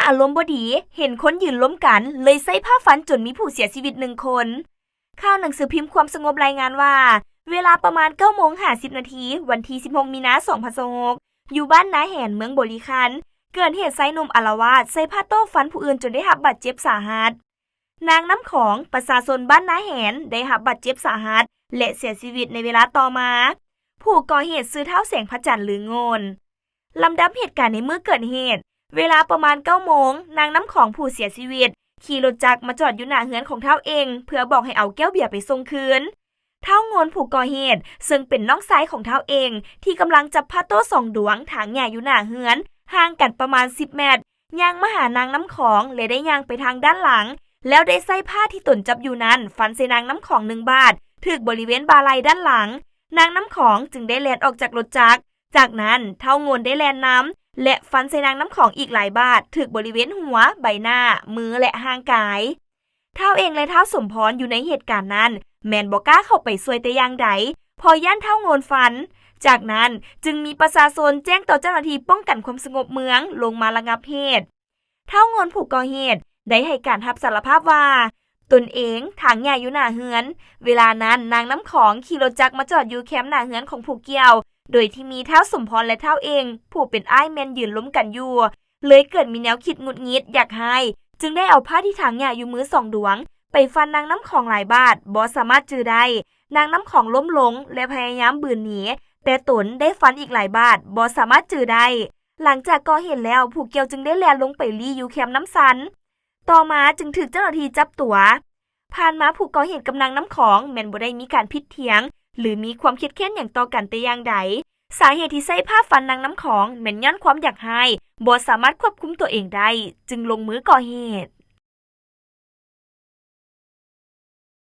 อารมณ์บ่ดีเห็นคนยืนล้มกันเลยใส่ผ้าฟันจนมีผู้เสียชีวิต1 คนข่าวหนังสือพิมพ์ความสงบรายงานว่าเวลาประมาณ9:50 นาทีวันที่16 มีนาคม 2026อยู่บ้านนาแหนเมืองบริคันเกิดเหตุชายหนุ่มอาละวาดใส่ผ้าโต้ฟันผู้อื่นจนได้รับบาดเจ็บสาหัสนางน้ำของประชาชนบ้านนาแหนได้รับบาดเจ็บสาหัสและเสียชีวิตในเวลาต่อมาผู้ก่อเหตุซื้อเท้าแสงพระจันทร์หรือโงนลำดับเหตุการณ์ในเมื่อเกิดเหตุเวลาประมาณ9 โมงนางน้ำของผู้เสียชีวิตขี่รถจักรมาจอดอยู่หน้าเฮือนของเท้าเองเพื่อบอกให้เอาแก้วเบียร์ไปส่งคืนเท้าโงนผู้ก่อเหตุซึ่งเป็นน้องชายของเท้าเองที่กำลังจับผ้าโต๊ะ2 ดวงถางหญ้าอยู่หน้าเฮือนห่างกันประมาณ10 เมตรย่างมาหานางน้ำของและได้ย่างไปทางด้านหลังแล้วได้ใส่ผ้าที่ตนจับอยู่นั้นฟันใส่นางน้ำของ1 บาทถึกบริเวณบาไหล่ด้านหลังนางน้ำของจึงได้แล่นออกจากรถจักรจากนั้นเท้าโงนได้แล่นน้ำและฟันใส่นางน้ำของอีกหลายบาทถึกบริเวณหัวใบหน้ามือและห่างกายเท้าเองและเท้าสมพรอยู่ในเหตุการณ์นั้นแมนบอกล้าเข้าไปช่วยแต่อย่างใดพอย่านเท้าโงนฟันจากนั้นจึงมีประชาชนแจ้งต่อเจ้าหน้าที่ป้องกันความสงบเมืองลงมาระงับเหตุเท้าโงนผู้ก่อเหตุได้ให้การรับสารภาพว่าตนเองถางหญ้าอยู่หน้าเฮือนเวลานั้นนางน้ำของขี่รถจักรมาจอดอยู่แคมป์หน้าเฮือนของผู้เกี่ยวโดยที่มีเท้าสมพรและเท้าเองผู้เป็นอ้ายแมนยืนล้มกันอยู่เลยเกิดมีแนวคิดหงุดหงิดอยากให้จึงได้เอาผ้าที่ถางหญ้าอยู่มือ2 ดวงไปฟันนางน้ำของหลายบาทบ่สามารถจื้อได้นางน้ำของล้มลงและพยายามบืนหนีแต่ตนได้ฟันอีกหลายบาทบ่สามารถจื้อได้หลังจากก่อเหตุแล้วผู้เกี่ยวจึงได้แล่นลงไปลี้อยู่แคมป์น้ำซันต่อมาจึงถูกเจ้าหน้าที่จับตัวผ่านมาผู้ก่อเหตุกับนางน้ำของแม้นบ่ได้มีการผิดเถียงหรือมีความคิดแค้นอย่างต่อกันแต่อย่างใดสาเหตุที่ใส่ผ้าฟันนางน้ำของแม่นย้อนความอยากให้บ่สามารถควบคุมตัวเองได้จึงลงมือก่อเหตุ